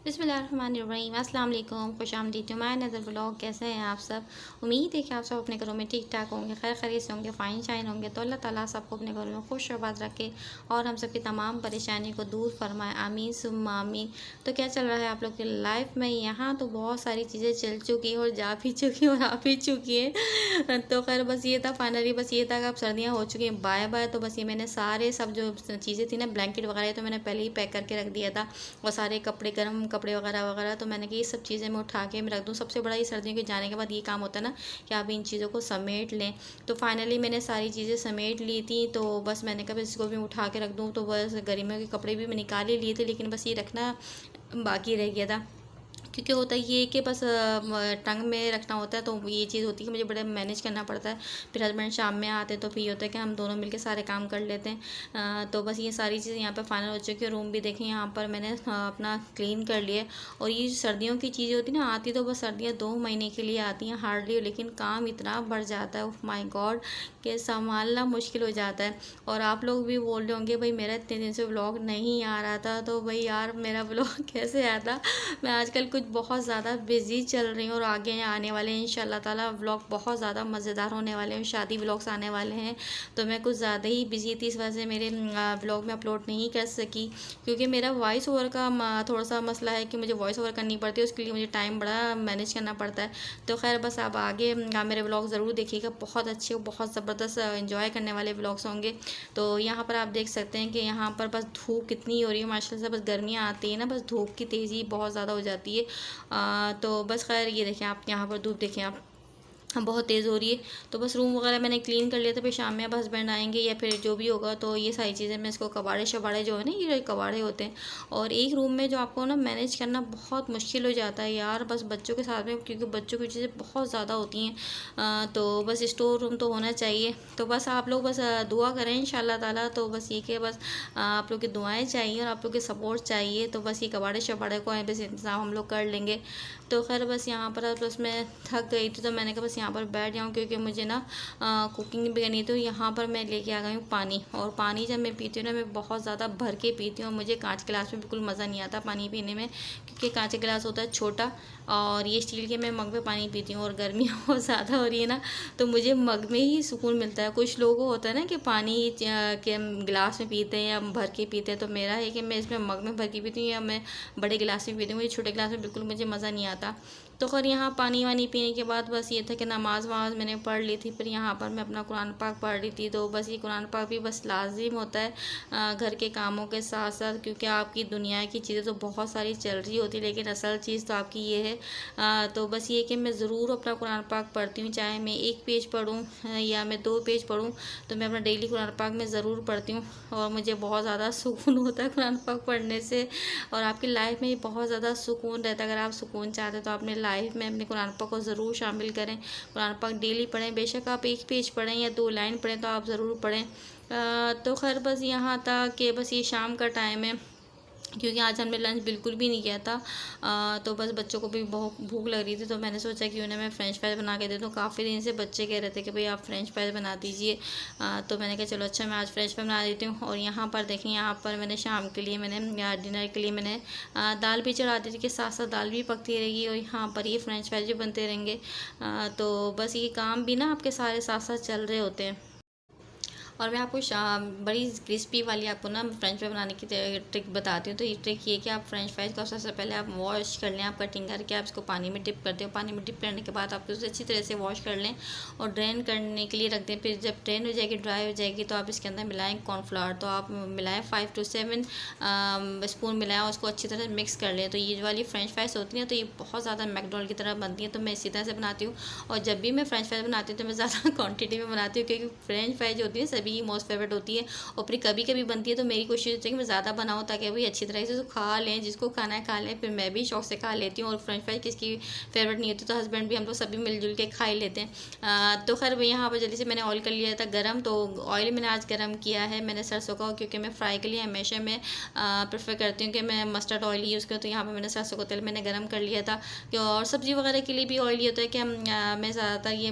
बिस्मिल्लाहिर्रहमानिर्रहीम। अस्सलाम वालेकुम, खुश आमदीद टू माय नदर ब्लॉग। कैसे हैं आप सब? उम्मीद है कि आप सब अपने घरों में ठीक ठाक होंगे, खैर खैरियत से होंगे, फ़ाइन शाइन होंगे। तो अल्लाह ताला सबको अपने घरों में खुश आबाद रखे और हम सबकी तमाम परेशानी को दूर फरमाए, आमीन सुम्मा आमीन। तो क्या चल रहा है आप लोग की लाइफ में? यहाँ तो बहुत सारी चीज़ें चल चुकी हैं और जा भी चुकी हैं और आ भी चुकी हैं। तो खैर बस ये था, फाइनली बस ये था कि अब सर्दियाँ हो चुकी हैं बाय बाय। तो बस ये मैंने सारे सब जो चीज़ें थी ना, ब्लैंकेट वगैरह, तो मैंने पहले ही पैक करके रख दिया था। और सारे कपड़े, गर्म कपड़े वगैरह वगैरह, तो मैंने कहा ये सब चीज़ें मैं उठा के मैं रख दूँ। सबसे बड़ा ये सर्दियों के जाने के बाद ये काम होता है ना कि आप इन चीज़ों को समेट लें। तो फाइनली मैंने सारी चीज़ें समेट ली थी। तो बस मैंने कहा इसको भी उठा के रख दूँ। तो बस गर्मियों के कपड़े भी मैं निकाल ही लिए थे, लेकिन बस ये रखना बाकी रह गया था। क्योंकि होता ये है कि बस टंग में रखना होता है, तो ये चीज़ होती है कि मुझे बड़ा मैनेज करना पड़ता है। फिर हस्बैंड शाम में आते तो फिर ये होता है कि हम दोनों मिलकर सारे काम कर लेते हैं। तो बस ये सारी चीज़ें यहाँ पे फाइनल हो चुकी है। रूम भी देखें यहाँ पर मैंने अपना क्लीन कर लिया। और ये सर्दियों की चीज़ें होती है ना, आती तो बस सर्दियाँ 2 महीने के लिए आती हैं हार्डली, लेकिन काम इतना बढ़ जाता है, ओह माय गॉड, कि संभालना मुश्किल हो जाता है। और आप लोग भी बोल रहे होंगे भाई मेरा इतने दिन से व्लॉग नहीं आ रहा था। तो भाई यार मेरा व्लॉग कैसे आया था, मैं आजकल कुछ बहुत ज़्यादा बिज़ी चल रही हूँ और आगे आने वाले हैं इंशाल्लाह ताला व्लॉग बहुत ज़्यादा मज़ेदार होने वाले हैं, शादी व्लॉग्स आने वाले हैं। तो मैं कुछ ज़्यादा ही बिज़ी थी, इस वजह से मेरे व्लॉग में अपलोड नहीं कर सकी, क्योंकि मेरा वॉइस ओवर का थोड़ा सा मसला है कि मुझे वॉइस ओवर करनी पड़ती है, उसके लिए मुझे टाइम बड़ा मैनेज करना पड़ता है। तो खैर बस आप आगे मेरे व्लॉग ज़रूर देखिएगा, बहुत अच्छे बहुत ज़बरदस्त इंजॉय करने वाले व्लॉग्स होंगे। तो यहाँ पर आप देख सकते हैं कि यहाँ पर बस धूप कितनी हो रही है माशाल्लाह से, बस गर्मियाँ आती है ना, बस धूप की तेज़ी बहुत ज़्यादा हो जाती है। तो बस खैर ये देखें आप, यहाँ पर धूप देखें आप, बहुत तेज़ हो रही है। तो बस रूम वगैरह मैंने क्लीन कर लिया था। फिर शाम में अब हस्बैंड आएंगे या फिर जो भी होगा, तो ये सारी चीज़ें मैं इसको कबाड़े शबाड़े जो है ना, ये कबाड़े होते हैं और एक रूम में जो आपको ना मैनेज करना बहुत मुश्किल हो जाता है यार, बस बच्चों के साथ में, क्योंकि बच्चों की चीज़ें बहुत ज़्यादा होती हैं। तो बस स्टोर रूम तो होना चाहिए। तो बस आप लोग बस दुआ करें इंशाल्लाह ताला। तो बस ये कि बस आप लोग की दुआएँ चाहिए और आप लोग की सपोर्ट चाहिए। तो बस ये कबाड़े शबाड़े को बस इंतज़ाम हम लोग कर लेंगे। तो खैर बस यहाँ पर बस मैं थक गई थी, तो मैंने कहा बस यहाँ पर बैठ जाऊँ, क्योंकि मुझे ना कुकिंग भी करनी थी। तो यहाँ पर मैं लेके आ गई हूँ पानी, और पानी जब मैं पीती हूँ ना, मैं बहुत ज़्यादा भर के पीती हूँ। मुझे कांच गिलास में बिल्कुल मज़ा नहीं आता पानी पीने में, क्योंकि कांच गिलास होता है छोटा और ये स्टील के मैं मग में पानी पीती हूँ। और गर्मियाँ बहुत ज़्यादा हो रही है ना, तो मुझे मग में ही सुकून मिलता है। कुछ लोगों को होता है ना कि पानी के गिलास में पीते हैं या भर के पीते हैं, तो मेरा है कि मैं इसमें मग में भर के पीती हूँ या मैं बड़े गिलास में पीती हूँ। मुझे छोटे गिलास में बिल्कुल मुझे मज़ा नहीं आता। तो खैर यहाँ पानी वानी पीने के बाद बस ये था कि नमाज़ वमाज़ मैंने पढ़ ली थी। फिर यहाँ पर मैं अपना कुरान पाक पढ़ रही थी। तो बस ये कुरान पाक भी बस लाजिम होता है घर के कामों के साथ साथ, क्योंकि आपकी दुनिया की चीज़ें तो बहुत सारी चल रही होती, लेकिन असल चीज़ तो आपकी ये है। तो बस ये कि मैं ज़रूर अपना कुरान पाक पढ़ती हूँ, चाहे मैं 1 पेज पढ़ूँ या मैं 2 पेज पढ़ूँ, तो मैं अपना डेली कुरान पाक में ज़रूर पढ़ती हूँ। और मुझे बहुत ज़्यादा सुकून होता है कुरान पाक पढ़ने से, और आपकी लाइफ में बहुत ज़्यादा सुकून रहता है। अगर आप सुकून चाहते हैं तो अपने लाइफ में अपने कुरान पाक को ज़रूर शामिल करें। कुरान पाक डेली पढ़ें, बेशक आप 1 पेज पढ़ें या 2 लाइन पढ़ें, तो आप ज़रूर पढ़ें। तो खैर बस यहाँ था कि बस ये शाम का टाइम है, क्योंकि आज हमने लंच बिल्कुल भी नहीं किया था। तो बस बच्चों को भी बहुत भूख लग रही थी, तो मैंने सोचा कि उन्हें मैं फ़्रेंच फ्राइज़ बना के दे दूँ। काफ़ी दिन से बच्चे कह रहे थे कि भाई आप फ़्रेंच फ्राइज़ बना दीजिए। तो मैंने कहा चलो अच्छा मैं आज फ़्रेंच फ्राइज़ बना देती हूँ। और यहाँ पर देखें, यहाँ पर मैंने शाम के लिए मैंने डिनर के लिए मैंने दाल भी चढ़ा दी थी, कि साथ साथ दाल भी पकती रहेगी और यहाँ पर ये फ़्रेंच फ्राइज़ भी बनते रहेंगे। तो बस ये काम भी ना आपके सारे साथ साथ चल रहे होते हैं। और मैं आपको बड़ी क्रिस्पी वाली आपको ना फ्रेंच फ्राई बनाने की ट्रिक बताती हूँ। तो ये ट्रिक ये कि आप फ्रेंच फ्राइज़ को सबसे पहले आप वॉश कर लें, आप कटिंग करके आप इसको पानी में डिप करते हो। पानी में डिप करने के बाद आप उसे अच्छी तरह से वॉश कर लें और ड्रेन करने के लिए रख दें। फिर जब ड्रेन हो जाएगी, ड्राई हो जाएगी, तो आप इसके अंदर मिलाएँ कॉर्नफ्लावर। तो आप मिलाएँ 5 to 7 स्पून मिलाएँ, उसको अच्छी तरह मिक्स कर लें। तो ये वाली फ्रेंच फ्राइज़ होती हैं, तो ये बहुत ज़्यादा मैकडोनल्ड की तरह बनती हैं। तो मैं इसी तरह से बनाती हूँ। और जब भी मैं फ्रेंच फ्राइज़ बनाती हूँ तो मैं ज़्यादा क्वान्टिटी में बनाती हूँ, क्योंकि फ्रेंच फ्राइज़ जो होती है सभी की मोस्ट फेवरेट होती है। और फिर कभी कभी बनती है तो मेरी कोशिश होती है कि मैं ज़्यादा बनाऊँ, ताकि भाई अच्छी तरह से तो खा लें, जिसको खाना है खा लें। फिर मैं भी शौक से खा लेती हूँ। और फ्रेंच फ्राइज किसकी फेवरेट नहीं होती, तो हस्बैंड भी, हम लोग सभी मिलजुल के खा ही लेते हैं। तो खैर यहाँ पर जल्दी से मैंने ऑयल कर लिया था गर्म। तो ऑयल मैंने आज गर्म किया है मैंने सरसों का, क्योंकि मैं फ्राई के लिए हमेशा मैं प्रेफर करती हूँ कि मैं मस्टर्ड ऑयल यूज़ करूँ। तो यहाँ पर मैंने सरसों का तेल मैंने गर्म कर लिया था। और सब्ज़ी वगैरह के लिए भी ऑयल ये होता है कि मैं ज़्यादातर ये